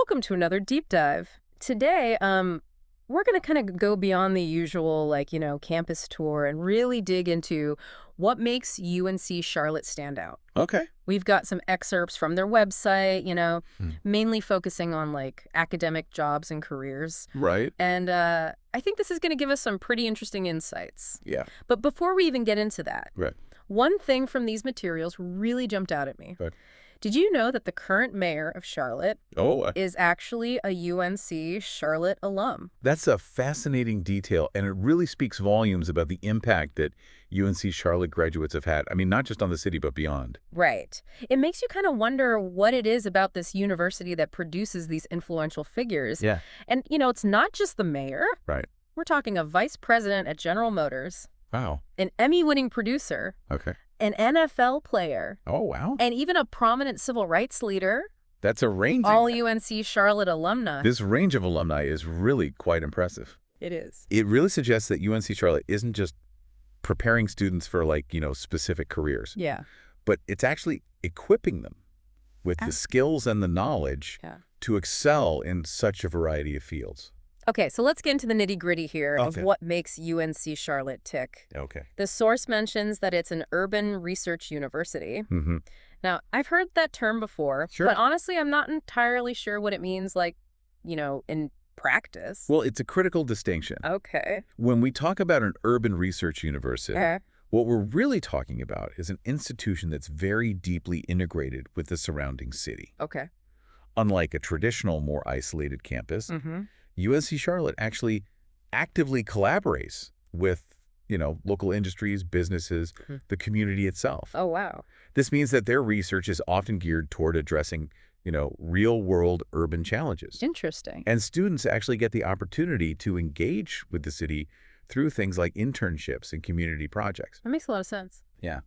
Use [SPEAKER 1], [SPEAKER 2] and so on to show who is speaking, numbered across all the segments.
[SPEAKER 1] welcome to another deep dive. Today, we're going to kind of go beyond the usual, campus tour and really dig into what makes UNC Charlotte stand out.
[SPEAKER 2] Okay.
[SPEAKER 1] We've got some excerpts from their website,
[SPEAKER 2] Hmm.
[SPEAKER 1] mainly focusing on academic jobs and careers.
[SPEAKER 2] Right.
[SPEAKER 1] And I think this is going to give us some pretty interesting insights.
[SPEAKER 2] Yeah.
[SPEAKER 1] But before we even get into that,
[SPEAKER 2] Right.
[SPEAKER 1] one thing from these materials really jumped out at me.
[SPEAKER 2] Right.
[SPEAKER 1] Did you know that the current mayor of Charlotte
[SPEAKER 2] Oh,
[SPEAKER 1] is actually a UNC Charlotte alum?
[SPEAKER 2] that's a fascinating detail, and it really speaks volumes about the impact that UNC Charlotte graduates have had. I mean, not just on the city, but beyond.
[SPEAKER 1] Right. It makes you kind of wonder what it is about this university that produces these influential figures.
[SPEAKER 2] Yeah.
[SPEAKER 1] And, it's not just the mayor.
[SPEAKER 2] Right.
[SPEAKER 1] We're talking a vice president at General Motors,
[SPEAKER 2] Wow.
[SPEAKER 1] an Emmy-winning producer,
[SPEAKER 2] Okay.
[SPEAKER 1] an NFL player,
[SPEAKER 2] Oh, wow.
[SPEAKER 1] and even a prominent civil rights leader,
[SPEAKER 2] That's a range.
[SPEAKER 1] all UNC Charlotte alumni.
[SPEAKER 2] This range of alumni is really quite impressive.
[SPEAKER 1] It is.
[SPEAKER 2] It really suggests that UNC Charlotte isn't just preparing students for, specific careers,
[SPEAKER 1] Yeah.
[SPEAKER 2] but it's actually equipping them with the skills and the knowledge to excel in such a variety of fields.
[SPEAKER 1] Okay, so let's get into the nitty-gritty here of
[SPEAKER 2] Okay.
[SPEAKER 1] what makes UNC Charlotte tick.
[SPEAKER 2] Okay.
[SPEAKER 1] The source mentions that it's an urban research university.
[SPEAKER 2] Mm-hmm.
[SPEAKER 1] Now, I've heard that term before,
[SPEAKER 2] Sure.
[SPEAKER 1] but honestly, I'm not entirely sure what it means, in practice.
[SPEAKER 2] Well, it's a critical distinction.
[SPEAKER 1] Okay.
[SPEAKER 2] When we talk about an urban research university,
[SPEAKER 1] Uh,
[SPEAKER 2] what we're really talking about is an institution that's very deeply integrated with the surrounding city.
[SPEAKER 1] okay.
[SPEAKER 2] Unlike a traditional, more isolated campus,
[SPEAKER 1] Mm-hmm.
[SPEAKER 2] UNC Charlotte actually actively collaborates with, local industries, businesses,
[SPEAKER 1] Mhm.
[SPEAKER 2] the community itself.
[SPEAKER 1] Oh, wow.
[SPEAKER 2] This means that their research is often geared toward addressing, real-world urban challenges.
[SPEAKER 1] Interesting.
[SPEAKER 2] And students actually get the opportunity to engage with the city through things like internships and community projects.
[SPEAKER 1] That makes a lot of sense.
[SPEAKER 2] Yeah.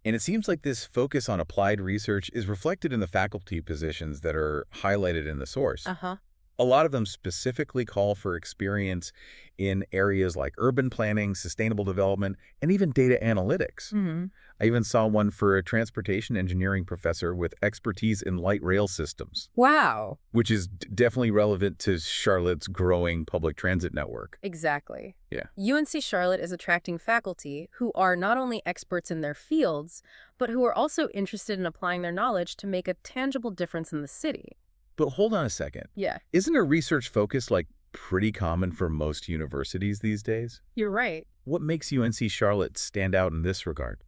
[SPEAKER 2] And it seems like this focus on applied research is reflected in the faculty positions that are highlighted in the source.
[SPEAKER 1] Uh-huh.
[SPEAKER 2] A lot of them specifically call for experience in areas like urban planning, sustainable development, and even data analytics.
[SPEAKER 1] Mm-hmm.
[SPEAKER 2] I even saw one for a transportation engineering professor with expertise in light rail systems,
[SPEAKER 1] Wow.
[SPEAKER 2] which is definitely relevant to Charlotte's growing public transit network.
[SPEAKER 1] Exactly.
[SPEAKER 2] Yeah.
[SPEAKER 1] UNC Charlotte is attracting faculty who are not only experts in their fields, but who are also interested in applying their knowledge to make a tangible difference in the city.
[SPEAKER 2] But hold on a second.
[SPEAKER 1] Yeah,
[SPEAKER 2] Isn't a research focus pretty common for most universities these days?
[SPEAKER 1] you're right.
[SPEAKER 2] What makes UNC Charlotte stand out in this regard?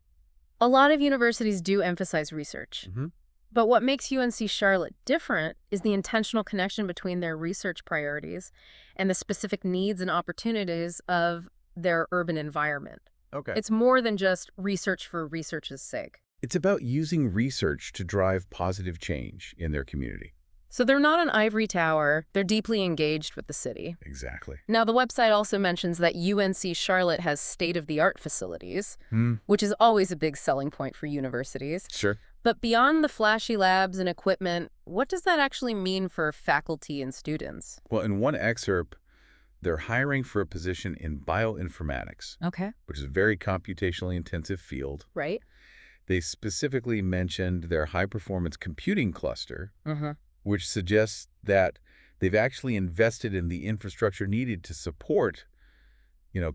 [SPEAKER 1] A lot of universities do emphasize research.
[SPEAKER 2] Mm-hmm.
[SPEAKER 1] But what makes UNC Charlotte different is the intentional connection between their research priorities and the specific needs and opportunities of their urban environment.
[SPEAKER 2] Okay.
[SPEAKER 1] It's more than just research for research's sake.
[SPEAKER 2] It's about using research to drive positive change in their community.
[SPEAKER 1] So they're not an ivory tower. They're deeply engaged with the city.
[SPEAKER 2] Exactly.
[SPEAKER 1] Now, the website also mentions that UNC Charlotte has state-of-the-art facilities,
[SPEAKER 2] Hmm.
[SPEAKER 1] which is always a big selling point for universities.
[SPEAKER 2] Sure.
[SPEAKER 1] But beyond the flashy labs and equipment, what does that actually mean for faculty and students?
[SPEAKER 2] Well, in one excerpt, they're hiring for a position in bioinformatics,
[SPEAKER 1] Okay.
[SPEAKER 2] which is a very computationally intensive field.
[SPEAKER 1] Right?
[SPEAKER 2] They specifically mentioned their high-performance computing cluster,
[SPEAKER 1] Mm-hmm.
[SPEAKER 2] which suggests that they've actually invested in the infrastructure needed to support,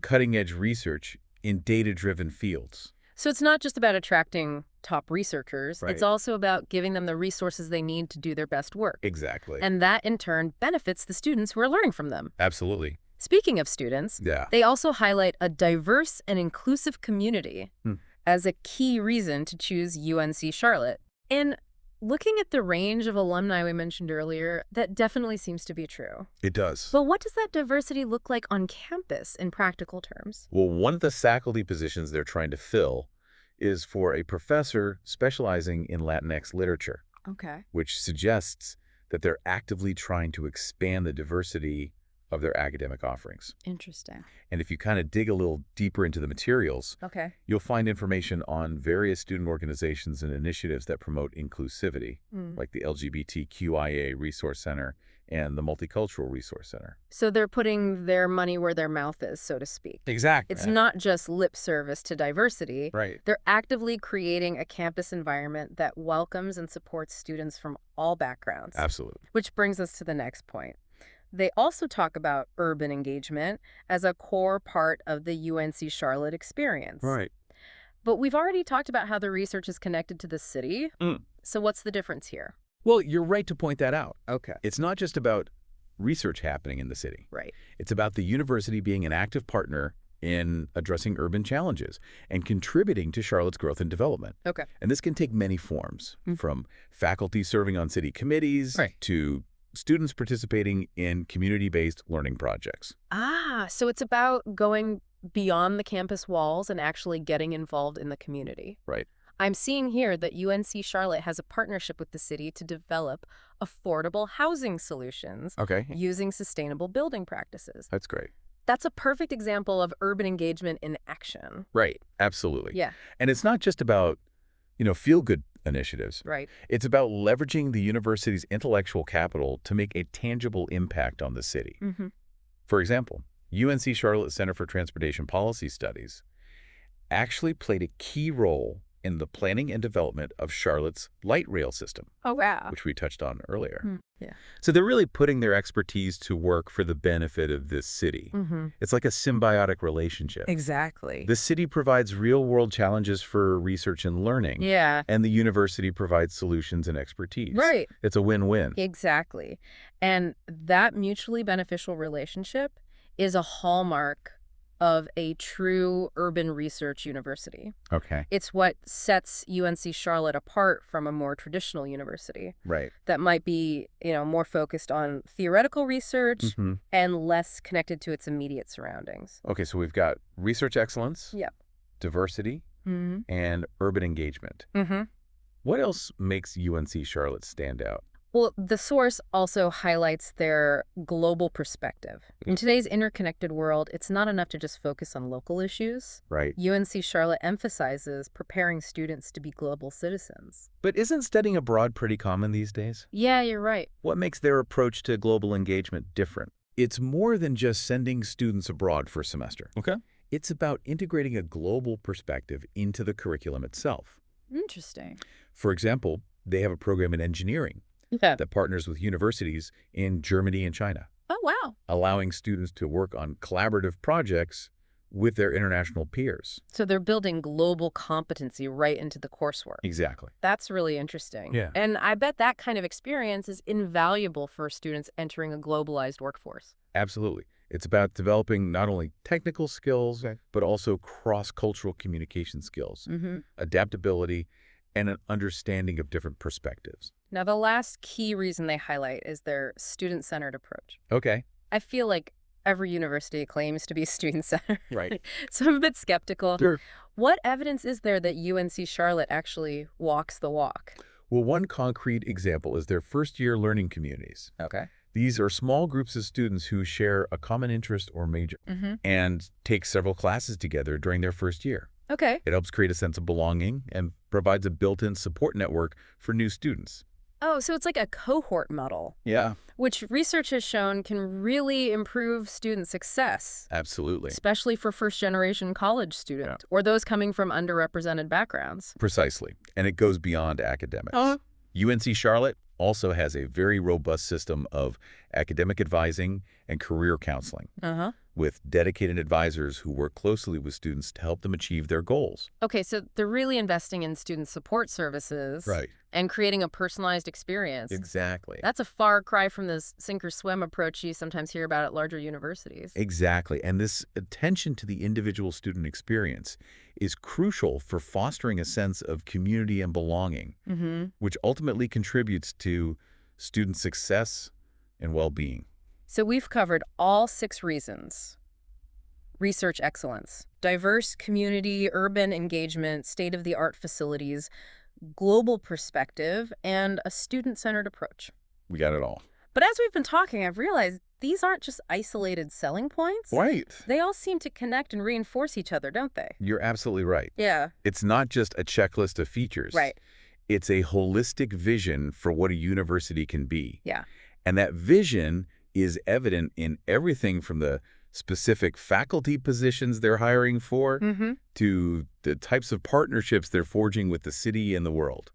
[SPEAKER 2] cutting-edge research in data-driven fields.
[SPEAKER 1] So it's not just about attracting top researchers.
[SPEAKER 2] Right.
[SPEAKER 1] It's also about giving them the resources they need to do their best work.
[SPEAKER 2] Exactly.
[SPEAKER 1] And that, in turn, benefits the students who are learning from them.
[SPEAKER 2] Absolutely.
[SPEAKER 1] Speaking of students,
[SPEAKER 2] Yeah.
[SPEAKER 1] they also highlight a diverse and inclusive community as a key reason to choose UNC Charlotte. And looking at the range of alumni we mentioned earlier, that definitely seems to be true.
[SPEAKER 2] It does.
[SPEAKER 1] But what does that diversity look like on campus in practical terms?
[SPEAKER 2] Well, one of the faculty positions they're trying to fill is for a professor specializing in Latinx literature,
[SPEAKER 1] Okay.
[SPEAKER 2] which suggests that they're actively trying to expand the diversity of their academic offerings.
[SPEAKER 1] Interesting.
[SPEAKER 2] And if you kind of dig a little deeper into the materials,
[SPEAKER 1] Okay.
[SPEAKER 2] you'll find information on various student organizations and initiatives that promote inclusivity, like the LGBTQIA Resource Center and the Multicultural Resource Center.
[SPEAKER 1] So they're putting their money where their mouth is, so to speak.
[SPEAKER 2] Exactly.
[SPEAKER 1] It's not just lip service to diversity.
[SPEAKER 2] Right.
[SPEAKER 1] They're actively creating a campus environment that welcomes and supports students from all backgrounds.
[SPEAKER 2] Absolutely.
[SPEAKER 1] Which brings us to the next point. They also talk about urban engagement as a core part of the UNC Charlotte experience.
[SPEAKER 2] Right.
[SPEAKER 1] But we've already talked about how the research is connected to the city. So what's the difference here?
[SPEAKER 2] Well, you're right to point that out.
[SPEAKER 1] Okay.
[SPEAKER 2] It's not just about research happening in the city.
[SPEAKER 1] Right.
[SPEAKER 2] It's about the university being an active partner in addressing urban challenges and contributing to Charlotte's growth and development.
[SPEAKER 1] Okay.
[SPEAKER 2] And this can take many forms, from faculty serving on city committees to students participating in community-based learning projects.
[SPEAKER 1] So it's about going beyond the campus walls and actually getting involved in the community.
[SPEAKER 2] Right.
[SPEAKER 1] I'm seeing here that UNC Charlotte has a partnership with the city to develop affordable housing solutions using sustainable building practices.
[SPEAKER 2] That's great.
[SPEAKER 1] That's a perfect example of urban engagement in action.
[SPEAKER 2] Right. Absolutely.
[SPEAKER 1] Yeah.
[SPEAKER 2] And it's not just about, feel-good initiatives.
[SPEAKER 1] Right.
[SPEAKER 2] It's about leveraging the university's intellectual capital to make a tangible impact on the city. For example, UNC Charlotte Center for Transportation Policy Studies actually played a key role in the planning and development of Charlotte's light rail system.
[SPEAKER 1] Oh, wow.
[SPEAKER 2] Which we touched on earlier.
[SPEAKER 1] Yeah.
[SPEAKER 2] So they're really putting their expertise to work for the benefit of this city. It's like a symbiotic relationship.
[SPEAKER 1] Exactly.
[SPEAKER 2] The city provides real-world challenges for research and learning.
[SPEAKER 1] Yeah.
[SPEAKER 2] And the university provides solutions and expertise.
[SPEAKER 1] Right.
[SPEAKER 2] It's a win-win.
[SPEAKER 1] Exactly. And that mutually beneficial relationship is a hallmark of a true urban research university.
[SPEAKER 2] Okay.
[SPEAKER 1] It's what sets UNC Charlotte apart from a more traditional university.
[SPEAKER 2] Right.
[SPEAKER 1] That might be, more focused on theoretical research and less connected to its immediate surroundings.
[SPEAKER 2] Okay, so we've got research excellence,
[SPEAKER 1] Yep.
[SPEAKER 2] diversity, and urban engagement. What else makes UNC Charlotte stand out?
[SPEAKER 1] Well, the source also highlights their global perspective. In today's interconnected world, it's not enough to just focus on local issues.
[SPEAKER 2] Right.
[SPEAKER 1] UNC Charlotte emphasizes preparing students to be global citizens.
[SPEAKER 2] But isn't studying abroad pretty common these days?
[SPEAKER 1] Yeah, you're right.
[SPEAKER 2] What makes their approach to global engagement different? It's more than just sending students abroad for a semester.
[SPEAKER 3] Okay.
[SPEAKER 2] It's about integrating a global perspective into the curriculum itself.
[SPEAKER 1] Interesting.
[SPEAKER 2] For example, they have a program in engineering that partners with universities in Germany and China.
[SPEAKER 1] Oh, wow.
[SPEAKER 2] Allowing students to work on collaborative projects with their international peers.
[SPEAKER 1] So they're building global competency right into the coursework.
[SPEAKER 2] Exactly.
[SPEAKER 1] That's really interesting.
[SPEAKER 2] Yeah.
[SPEAKER 1] And I bet that kind of experience is invaluable for students entering a globalized workforce.
[SPEAKER 2] Absolutely. It's about developing not only technical skills, but also cross-cultural communication skills, adaptability, and an understanding of different perspectives.
[SPEAKER 1] Now, the last key reason they highlight is their student-centered approach.
[SPEAKER 2] Okay.
[SPEAKER 1] I feel like every university claims to be student-centered.
[SPEAKER 2] Right.
[SPEAKER 1] So I'm a bit skeptical.
[SPEAKER 2] Sure.
[SPEAKER 1] What evidence is there that UNC Charlotte actually walks the walk?
[SPEAKER 2] Well, one concrete example is their first-year learning communities.
[SPEAKER 1] Okay.
[SPEAKER 2] These are small groups of students who share a common interest or major and take several classes together during their first year.
[SPEAKER 1] Okay.
[SPEAKER 2] It helps create a sense of belonging and provides a built-in support network for new students.
[SPEAKER 1] Oh, so it's like a cohort model.
[SPEAKER 2] Yeah.
[SPEAKER 1] Which research has shown can really improve student success.
[SPEAKER 2] Absolutely.
[SPEAKER 1] Especially for first-generation college students or those coming from underrepresented backgrounds.
[SPEAKER 2] Precisely. And it goes beyond academics. UNC Charlotte also has a very robust system of academic advising and career counseling with dedicated advisors who work closely with students to help them achieve their goals.
[SPEAKER 1] Okay, so they're really investing in student support services and creating a personalized experience.
[SPEAKER 2] Exactly.
[SPEAKER 1] That's a far cry from this sink or swim approach you sometimes hear about at larger universities.
[SPEAKER 2] Exactly. And this attention to the individual student experience is crucial for fostering a sense of community and belonging, which ultimately contributes to student success and well-being.
[SPEAKER 1] So we've covered all 6 reasons. Research excellence, diverse community, urban engagement, state-of-the-art facilities, global perspective, and a student-centered approach.
[SPEAKER 2] We got it all.
[SPEAKER 1] But as we've been talking, I've realized these aren't just isolated selling points.
[SPEAKER 2] Right.
[SPEAKER 1] They all seem to connect and reinforce each other, don't they?
[SPEAKER 2] You're absolutely right.
[SPEAKER 1] Yeah.
[SPEAKER 2] It's not just a checklist of features.
[SPEAKER 1] Right.
[SPEAKER 2] It's a holistic vision for what a university can be.
[SPEAKER 1] Yeah.
[SPEAKER 2] And that vision is evident in everything from the specific faculty positions they're hiring for to the types of partnerships they're forging with the city and the world.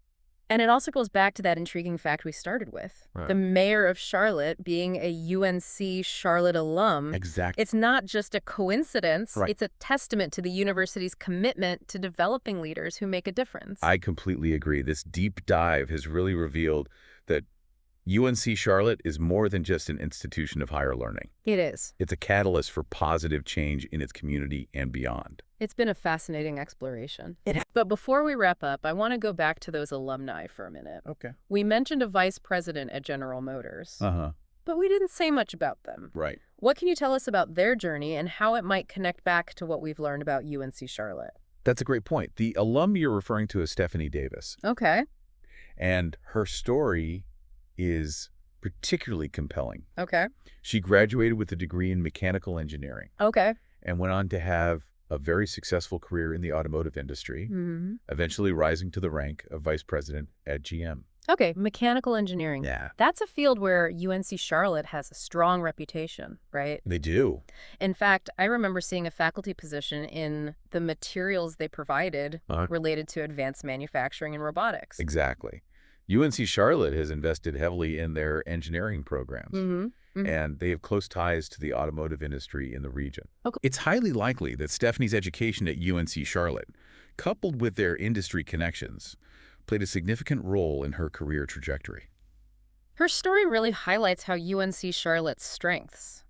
[SPEAKER 1] And it also goes back to that intriguing fact we started with.
[SPEAKER 2] Right.
[SPEAKER 1] The mayor of Charlotte being a UNC Charlotte alum.
[SPEAKER 2] Exactly.
[SPEAKER 1] It's not just a coincidence.
[SPEAKER 2] Right.
[SPEAKER 1] It's a testament to the university's commitment to developing leaders who make a difference.
[SPEAKER 2] I completely agree. This deep dive has really revealed that UNC Charlotte is more than just an institution of higher learning.
[SPEAKER 1] It is.
[SPEAKER 2] It's a catalyst for positive change in its community and beyond.
[SPEAKER 1] It's been a fascinating exploration. But before we wrap up, I want to go back to those alumni for a minute.
[SPEAKER 2] Okay.
[SPEAKER 1] We mentioned a vice president at General Motors, but we didn't say much about them.
[SPEAKER 2] Right.
[SPEAKER 1] What can you tell us about their journey and how it might connect back to what we've learned about UNC Charlotte?
[SPEAKER 2] That's a great point. The alum you're referring to is Stephanie Davis.
[SPEAKER 1] Okay.
[SPEAKER 2] And her story is particularly compelling.
[SPEAKER 1] Okay.
[SPEAKER 2] She graduated with a degree in mechanical engineering
[SPEAKER 1] Okay.
[SPEAKER 2] and went on to have a very successful career in the automotive industry, eventually rising to the rank of vice president at GM.
[SPEAKER 1] Okay, mechanical engineering.
[SPEAKER 2] Yeah.
[SPEAKER 1] That's a field where UNC Charlotte has a strong reputation, right?
[SPEAKER 2] They do.
[SPEAKER 1] In fact, I remember seeing a faculty position in the materials they provided related to advanced manufacturing and robotics.
[SPEAKER 2] Exactly. UNC Charlotte has invested heavily in their engineering programs, and they have close ties to the automotive industry in the region.
[SPEAKER 1] Okay.
[SPEAKER 2] It's highly likely that Stephanie's education at UNC Charlotte, coupled with their industry connections, played a significant role in her career trajectory.
[SPEAKER 1] Her story really highlights how UNC Charlotte's strengths,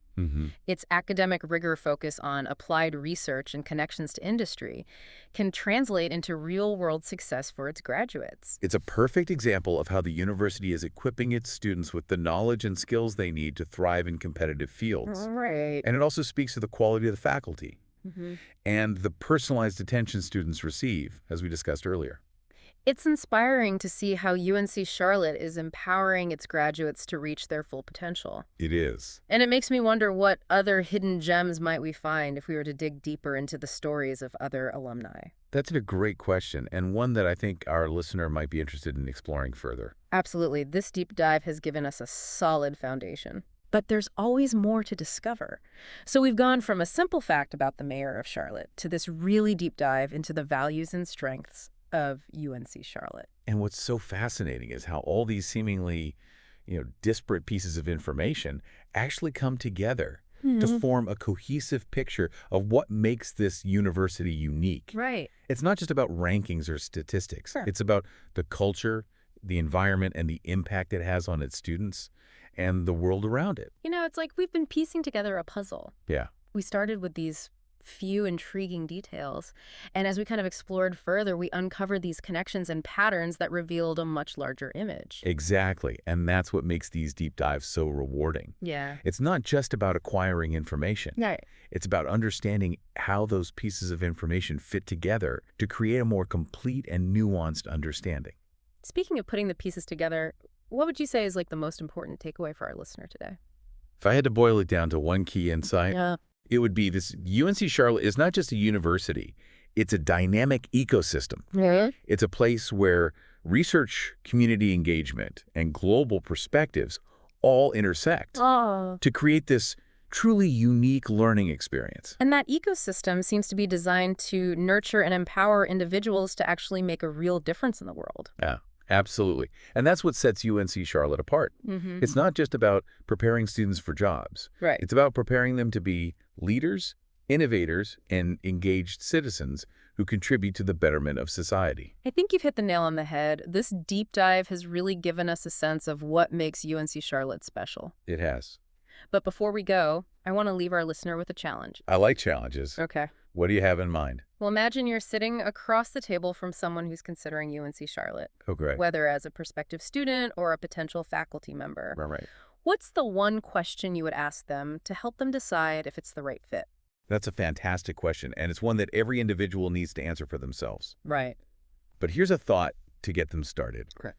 [SPEAKER 1] its academic rigor focus on applied research and connections to industry, can translate into real-world success for its graduates.
[SPEAKER 2] It's a perfect example of how the university is equipping its students with the knowledge and skills they need to thrive in competitive fields.
[SPEAKER 1] Right.
[SPEAKER 2] And it also speaks to the quality of the faculty and the personalized attention students receive, as we discussed earlier.
[SPEAKER 1] It's inspiring to see how UNC Charlotte is empowering its graduates to reach their full potential.
[SPEAKER 2] It is.
[SPEAKER 1] And it makes me wonder what other hidden gems might we find if we were to dig deeper into the stories of other alumni.
[SPEAKER 2] That's a great question, and one that I think our listener might be interested in exploring further.
[SPEAKER 1] Absolutely. This deep dive has given us a solid foundation. But there's always more to discover. So we've gone from a simple fact about the mayor of Charlotte to this really deep dive into the values and strengths of UNC Charlotte.
[SPEAKER 2] And what's so fascinating is how all these seemingly, disparate pieces of information actually come together to form a cohesive picture of what makes this university unique.
[SPEAKER 1] Right.
[SPEAKER 2] It's not just about rankings or statistics.
[SPEAKER 1] Sure.
[SPEAKER 2] It's about the culture, the environment, and the impact it has on its students and the world around it.
[SPEAKER 1] It's like we've been piecing together a puzzle.
[SPEAKER 2] Yeah.
[SPEAKER 1] We started with these few intriguing details, and as we kind of explored further, we uncovered these connections and patterns that revealed a much larger image.
[SPEAKER 2] Exactly, and that's what makes these deep dives so rewarding.
[SPEAKER 1] Yeah.
[SPEAKER 2] It's not just about acquiring information.
[SPEAKER 1] Right.
[SPEAKER 2] It's about understanding how those pieces of information fit together to create a more complete and nuanced understanding.
[SPEAKER 1] Speaking of putting the pieces together, what would you say is like the most important takeaway for our listener today?
[SPEAKER 2] If I had to boil it down to one key insight, it would be this: UNC Charlotte is not just a university, it's a dynamic ecosystem. It's a place where research, community engagement, and global perspectives all intersect to create this truly unique learning experience.
[SPEAKER 1] And that ecosystem seems to be designed to nurture and empower individuals to actually make a real difference in the world.
[SPEAKER 2] Yeah. Absolutely. And that's what sets UNC Charlotte apart. It's not just about preparing students for jobs.
[SPEAKER 1] Right.
[SPEAKER 2] It's about preparing them to be leaders, innovators, and engaged citizens who contribute to the betterment of society.
[SPEAKER 1] I think you've hit the nail on the head. This deep dive has really given us a sense of what makes UNC Charlotte special.
[SPEAKER 2] It has.
[SPEAKER 1] But before we go, I want to leave our listener with a challenge.
[SPEAKER 2] I like challenges.
[SPEAKER 1] Okay.
[SPEAKER 2] What do you have in mind?
[SPEAKER 1] Well, imagine you're sitting across the table from someone who's considering UNC Charlotte.
[SPEAKER 2] Oh, great.
[SPEAKER 1] Whether as a prospective student or a potential faculty member.
[SPEAKER 2] Right.
[SPEAKER 1] What's the one question you would ask them to help them decide if it's the right fit?
[SPEAKER 2] That's a fantastic question, and it's one that every individual needs to answer for themselves.
[SPEAKER 1] Right.
[SPEAKER 2] But here's a thought to get them started.
[SPEAKER 1] Okay.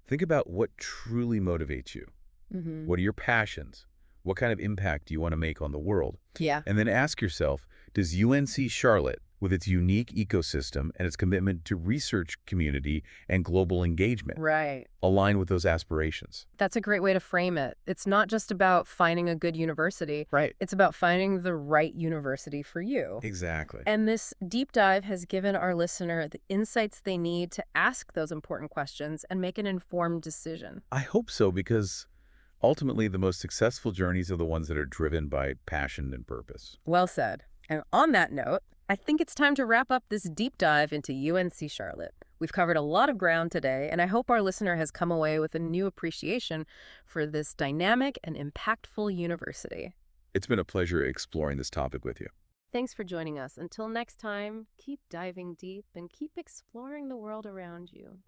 [SPEAKER 2] Think about what truly motivates you. What are your passions? What kind of impact do you want to make on the world?
[SPEAKER 1] Yeah.
[SPEAKER 2] And then ask yourself, does UNC Charlotte, with its unique ecosystem and its commitment to research community and global engagement,
[SPEAKER 1] Right.
[SPEAKER 2] align with those aspirations?
[SPEAKER 1] That's a great way to frame it. It's not just about finding a good university.
[SPEAKER 2] Right.
[SPEAKER 1] It's about finding the right university for you.
[SPEAKER 2] Exactly.
[SPEAKER 1] And this deep dive has given our listener the insights they need to ask those important questions and make an informed decision.
[SPEAKER 2] I hope so, because ultimately the most successful journeys are the ones that are driven by passion and purpose.
[SPEAKER 1] Well said. And on that note, I think it's time to wrap up this deep dive into UNC Charlotte. We've covered a lot of ground today, and I hope our listener has come away with a new appreciation for this dynamic and impactful university.
[SPEAKER 2] It's been a pleasure exploring this topic with you.
[SPEAKER 1] Thanks for joining us. Until next time, keep diving deep and keep exploring the world around you.